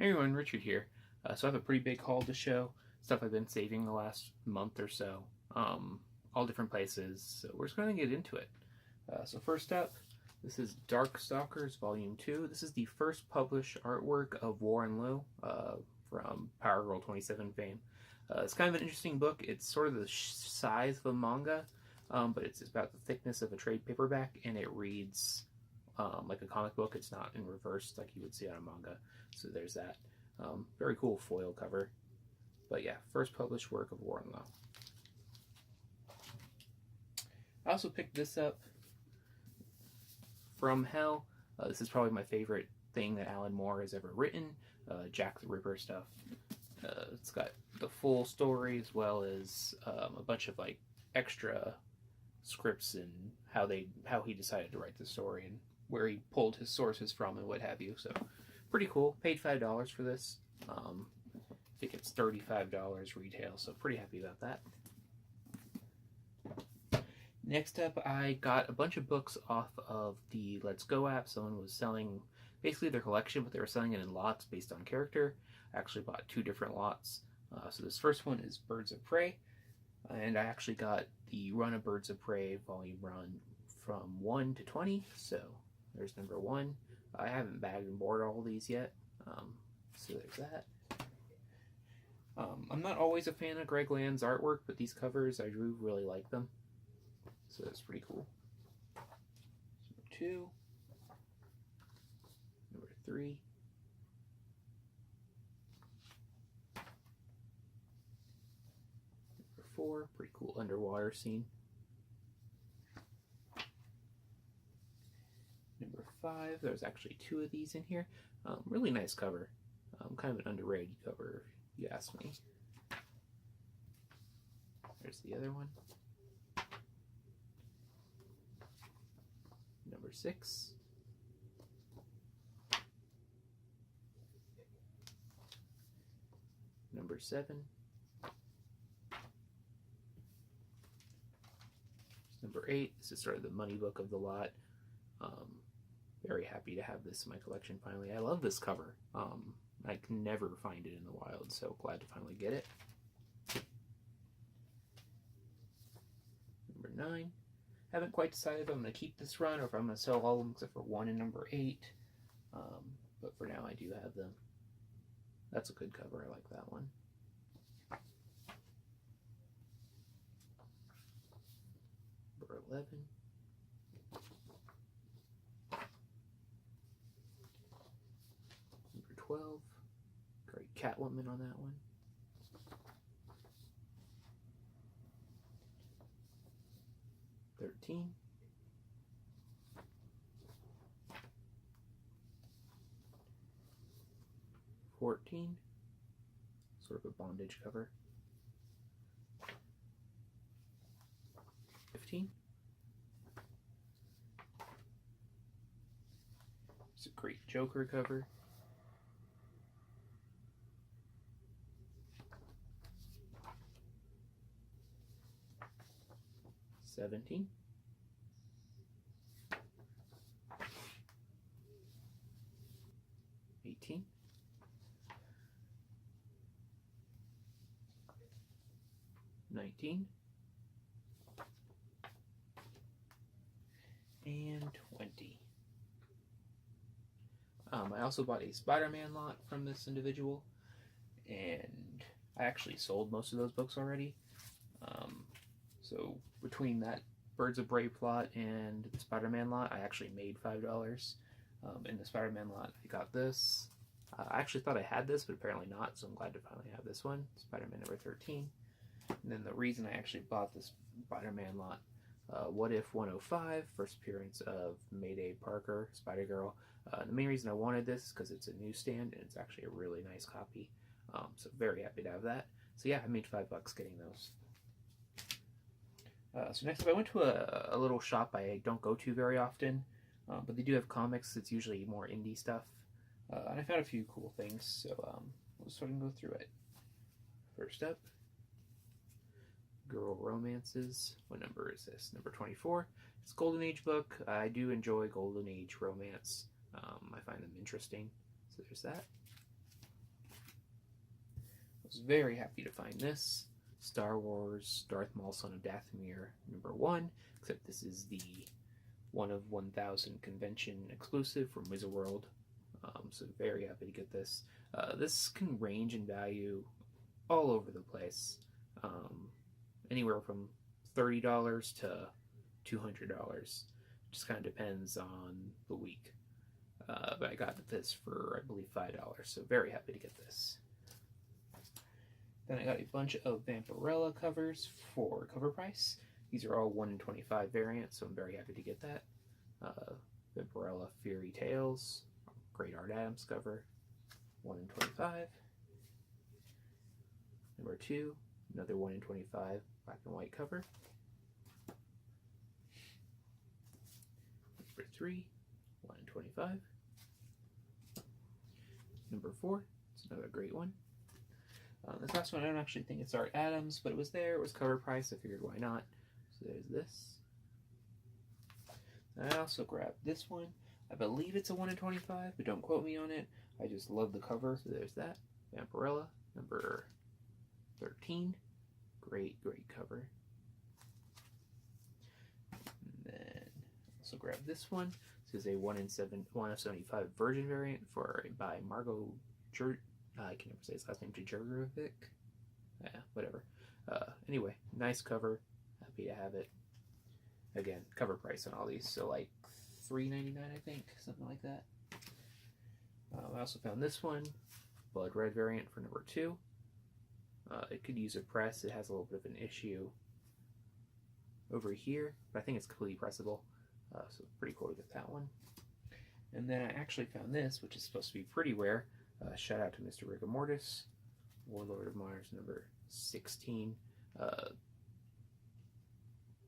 Hey everyone, Richard here. So I have a pretty big haul to show, stuff I've been saving the last month or so, all different places, so we're just going to get into it. So first up, this is Darkstalkers Volume 2. This is the first published artwork of Warren Liu from Power Girl 27 fame. It's kind of an interesting book. It's sort of the size of a manga, but it's about the thickness of a trade paperback, and it reads like a comic book. It's not in reverse like you would see on a manga. So there's that. Very cool foil cover. But yeah, first published work of Warren Liu. I also picked this up from Hell. This is probably my favorite thing that Alan Moore has ever written. Jack the Ripper stuff. It's got the full story as well as a bunch of like extra scripts and how he decided to write the story and where he pulled his sources from and what have you. So pretty cool. Paid $5 for this. I think it's $35 retail, so pretty happy about that. Next up, I got a bunch of books off of the Let's Go app. Someone was selling basically their collection, but they were selling it in lots based on character. I actually bought 2 different lots. So this first one is Birds of Prey, and I actually got the run of Birds of Prey volume run from 1 to 20, so there's number 1. I haven't bagged and boarded all these yet, so there's that. I'm not always a fan of Greg Land's artwork, but these covers, I do really like them, so that's pretty cool. Number 2, number 3, number 4, pretty cool underwater scene. Number 5, there's actually 2 of these in here. Really nice cover. Kind of an underrated cover, if you ask me. There's the other one. Number 6. Number 7. Number 8. This is sort of the money book of the lot. Very happy to have this in my collection finally. I love this cover. I can never find it in the wild, so glad to finally get it. Number 9. Haven't quite decided if I'm going to keep this run or if I'm going to sell all of them except for 1 and number 8. But for now I do have them. That's a good cover. I like that one. Number 11. Number 12. Great Catwoman on that one. $13. 14. Sort of a bondage cover. 15. It's a great Joker cover. 17. 18. 19. And 20. I also bought a Spider-Man lot from this individual, and I actually sold most of those books already. So between that Birds of Prey plot and the Spider-Man lot, I actually made $5. In the Spider-Man lot, I got this. I actually thought I had this, but apparently not, so I'm glad to finally have this one, Spider-Man number 13. And then the reason I actually bought this Spider-Man lot, What If 105, first appearance of Mayday Parker, Spider-Girl. The main reason I wanted this is because it's a newsstand, and it's actually a really nice copy. So very happy to have that. So yeah, I made $5 getting those. So next up, I went to a little shop I don't go to very often, but they do have comics. It's usually more indie stuff. And I found a few cool things, so let's sort of go through it. First up, Girl Romances. What number is this? Number 24. It's a Golden Age book. I do enjoy Golden Age romance. I find them interesting. So there's that. was very happy to find this. Star Wars Darth Maul, Son of Dathomir #1, except this is the 1 of 1,000 convention exclusive from Wizard World. So very happy to get this. This can range in value all over the place. Anywhere from $30 to $200. Just kind of depends on the week. But I got this for, I believe, $5, so very happy to get this. Then I got a bunch of Vampirella covers for cover price. These are all 1 in 25 variants, so I'm very happy to get that. Vampirella Fairy Tales, great Art Adams cover, 1 in 25. Number 2, another 1 in 25 black and white cover. Number 3, 1 in 25. Number 4, it's another great one. This last one, I don't actually think it's Art Adams, but it was there. It was cover price. I figured, why not? So there's this. And I also grabbed this one. I believe it's a 1 in 25, but don't quote me on it. I just love the cover. So there's that. Vampirella number 13. Great, great cover. And then also grab this one. This is a 1 of 75 Virgin variant by Margot I can never say his last name, Drahcir. Yeah, whatever. Anyway, nice cover. Happy to have it. Again, cover price on all these, so like $3.99, I think, something like that. I also found this one, Blood Red variant for number 2. It could use a press. It has a little bit of an issue over here, but I think it's completely pressable. So pretty cool to get that one. And then I actually found this, which is supposed to be pretty rare. Shout out to Mr. Rigor Mortis, Warlord of Mars number 16.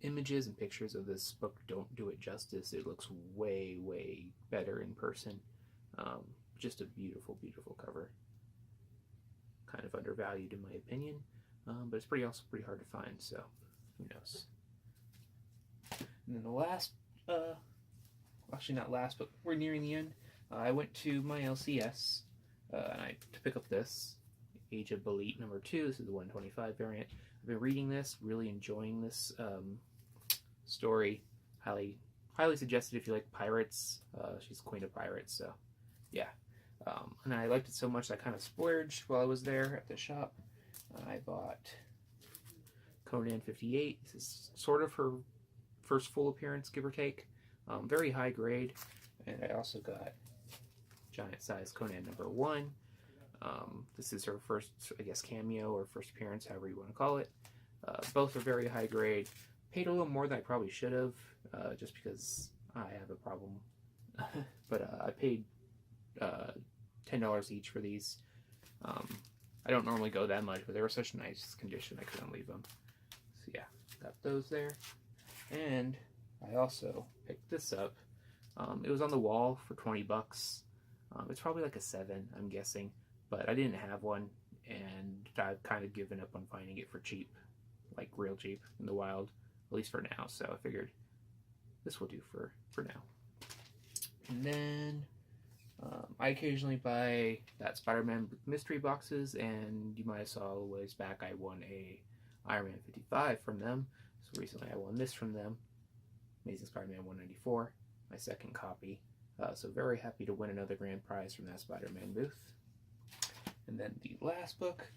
Images and pictures of this book don't do it justice. It looks way, way better in person. Just a beautiful, beautiful cover. Kind of undervalued in my opinion, but it's also pretty hard to find, so who knows. And then the last, actually not last, but we're nearing the end. I went to my LCS to pick up this, Age of Belit number 2. This is the 125 variant. I've been reading this, really enjoying this story. Highly suggested if you like pirates. She's Queen of Pirates, so yeah. And I liked it so much that I kind of splurged while I was there at the shop. I bought Conan 58. This is sort of her first full appearance, give or take. Very high grade. And I also got giant size Conan number 1. This is her first, I guess, cameo or first appearance, however you want to call it. Both are very high grade. Paid a little more than I probably should have, just because I have a problem. But I paid $10 each for these. I don't normally go that much, but they were such nice condition I couldn't leave them. So yeah, got those there. And I also picked this up. It was on the wall for 20 bucks. It's probably like a 7, I'm guessing, but I didn't have one, and I've kind of given up on finding it for cheap, like real cheap in the wild, at least for now. So I figured this will do for now. And then I occasionally buy that Spider-Man mystery boxes, and you might have saw a ways back I won a Iron Man 55 from them. So recently I won this from them, Amazing Spider-Man 194, my second copy. So very happy to win another grand prize from that Spider-Man booth. And then the last book.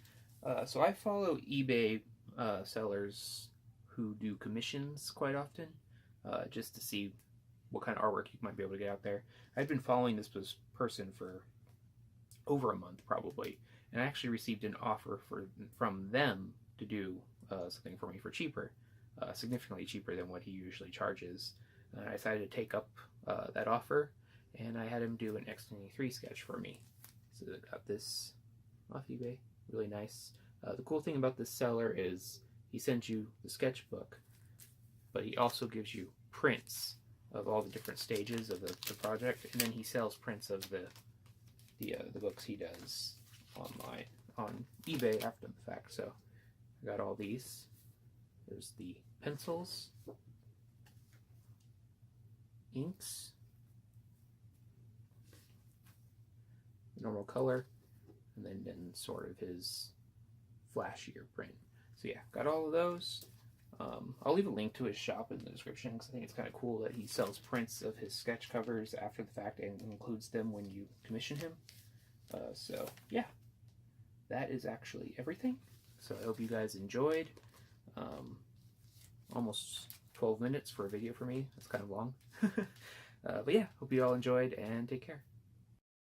So I follow eBay sellers who do commissions quite often, just to see what kind of artwork you might be able to get out there. I've been following this person for over a month probably, and I actually received an offer from them to do something for me for cheaper, significantly cheaper than what he usually charges. And I decided to take up that offer, and I had him do an X-23 sketch for me. So I got this off eBay, really nice. The cool thing about this seller is he sends you the sketchbook, but he also gives you prints of all the different stages of the project, and then he sells prints of the books he does online on eBay after the fact. So I got all these. There's the pencils, inks, normal color, and then sort of his flashier print. So yeah, got all of those. I'll leave a link to his shop in the description because I think it's kind of cool that he sells prints of his sketch covers after the fact and includes them when you commission him. So yeah, that is actually everything. So I hope you guys enjoyed. Almost 12 minutes for a video for me. That's kind of long. But yeah, hope you all enjoyed and take care.